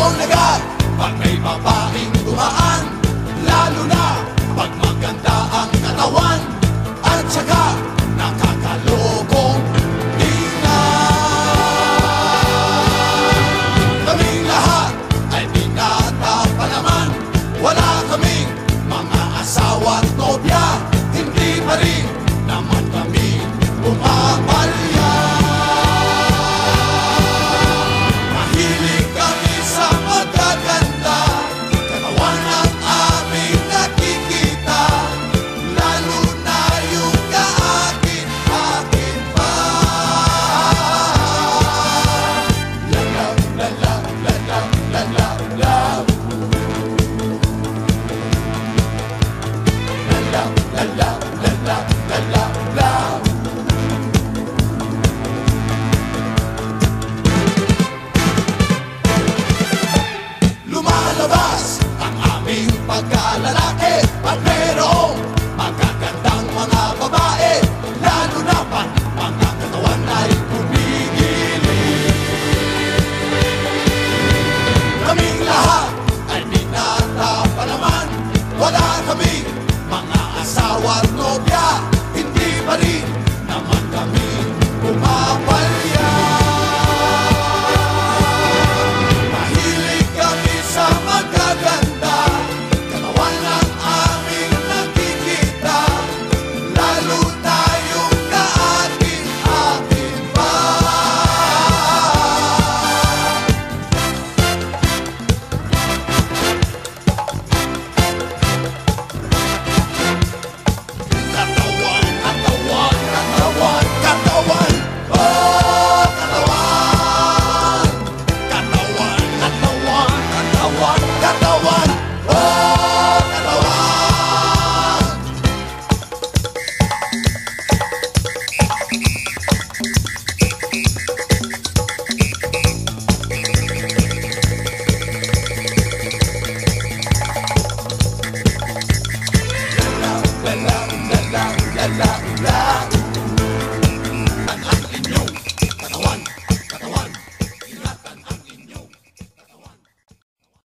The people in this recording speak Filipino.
iyong lagat pag may babaeng dumaan, lalo na pag maganda ang katawan at saka nakakalokong tingnan. Kaming lahat ay binata pa naman, wala kaming mga asawa at nobya, hindi pa rin naman kami pumapalya. Mahilig kami sa magaganda, katawan ang aming nakikita, lalo na yung kaakin-akin pa. Love, love, love, love, love, love, love. Love, love, love, love, love, love, love. Lumalabas ang aming pagkalalaki at merong magagandang mga babae, lalo na pa mga katawan ay kumikilig. Kaming lahat ay binata pa naman, wala kaming mga asawa at nobya, hindi pa rin naman kami pumapalya. Mahilig kami sa magaganda, katawan ang aming nakikita, lalo na yung kaakin-akin pa. Katawan, katawan, katawan, katawan, oh katawan. Katawan, katawan, katawan, katawan, oh katawan. La la la la la la la la.